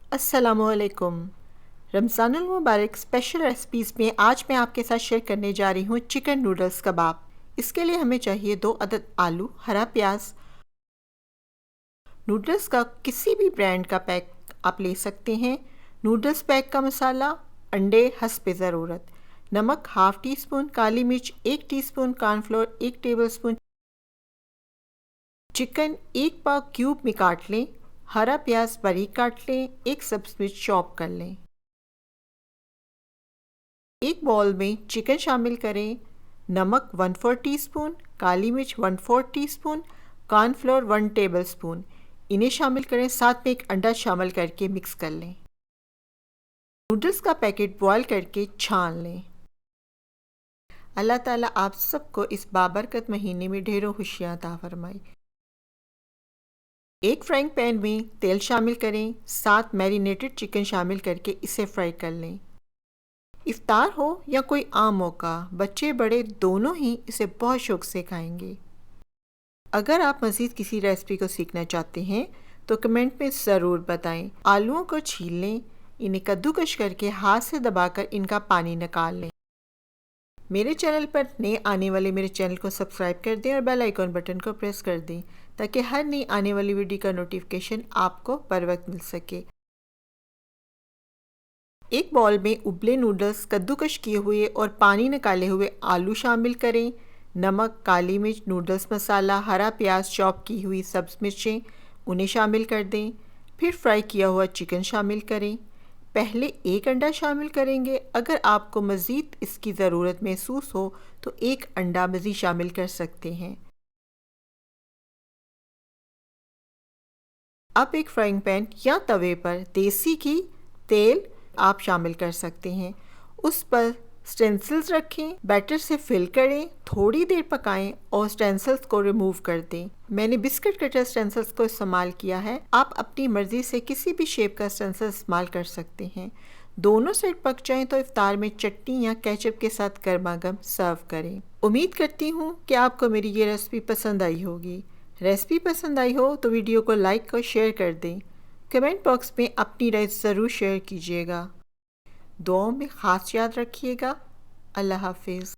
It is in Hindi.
अस्सलामुअलैकुम। रमज़ानुल मुबारक स्पेशल रेसिपीज़ में आज मैं आपके साथ शेयर करने जा रही हूँ चिकन नूडल्स कबाब। इसके लिए हमें चाहिए 2 अदद आलू, हरा प्याज। नूडल्स का किसी भी ब्रांड का पैक आप ले सकते हैं। नूडल्स पैक का मसाला, अंडे हस्ब ज़रूरत, नमक हाफ़ टी स्पून, काली मिर्च 1 टीस्पून, कॉर्नफ्लोर 1 टेबलस्पून। चिकन 1 पाव क्यूब में काट लें, हरा प्याज बारीक काट लें, 1 सब्ज़ मिर्च चॉप कर लें। एक बाउल में चिकन शामिल करें, नमक 1/4 टीस्पून, काली मिर्च 1/4 टीस्पून, कॉर्नफ्लोर 1 टेबलस्पून इन्हें शामिल करें। साथ में एक अंडा शामिल करके मिक्स कर लें। नूडल्स का पैकेट बॉयल करके छान लें। अल्लाह ताला आप सबको इस बाबरकत महीने में ढेरों खुशियाँ अता फरमाए। एक फ्राइंग पैन में तेल शामिल करें, साथ मैरिनेटेड चिकन शामिल करके इसे फ्राई कर लें। इफ्तार हो या कोई आम मौका, बच्चे बड़े दोनों ही इसे बहुत शौक से खाएंगे। अगर आप मज़ीद किसी रेसिपी को सीखना चाहते हैं तो कमेंट में ज़रूर बताएं। आलूओं को छील लें, इन्हें कद्दूकश करके हाथ से दबाकर इनका पानी निकाल लें। मेरे चैनल पर नए आने वाले मेरे चैनल को सब्सक्राइब कर दें और बेल आइकॉन बटन को प्रेस कर दें ताकि हर नई आने वाली वीडियो का नोटिफिकेशन आपको बर वक्त मिल सके। एक बाउल में उबले नूडल्स, कद्दूकश किए हुए और पानी निकाले हुए आलू शामिल करें। नमक, काली मिर्च, नूडल्स मसाला, हरा प्याज, चॉप की हुई सब्ज़ मिर्चें उन्हें शामिल कर दें। फिर फ्राई किया हुआ चिकन शामिल करें। पहले एक अंडा शामिल करेंगे। अगर आपको मज़ीद इसकी ज़रूरत महसूस हो तो एक अंडा मज़ीद शामिल कर सकते हैं। अब एक फ्राइंग पैन या तवे पर देसी घी, तेल आप शामिल कर सकते हैं। उस पर स्टेंसिल्स रखें, बैटर से फिल करें, थोड़ी देर पकाएं और स्टेंसिल्स को रिमूव कर दें। मैंने बिस्किट कटर स्टेंसिल्स को इस्तेमाल किया है। आप अपनी मर्ज़ी से किसी भी शेप का स्टेंसिल इस्तेमाल कर सकते हैं। दोनों साइड पक जाएं तो इफ्तार में चटनी या केचप के साथ गर्मा-गर्म सर्व करें। उम्मीद करती हूँ कि आपको मेरी ये रेसिपी पसंद आई होगी। रेसिपी पसंद आई हो तो वीडियो को लाइक और शेयर कर दें। कमेंट बॉक्स में अपनी राय ज़रूर शेयर कीजिएगा। दुआओं में ख़ास याद रखिएगा। अल्लाह हाफिज़।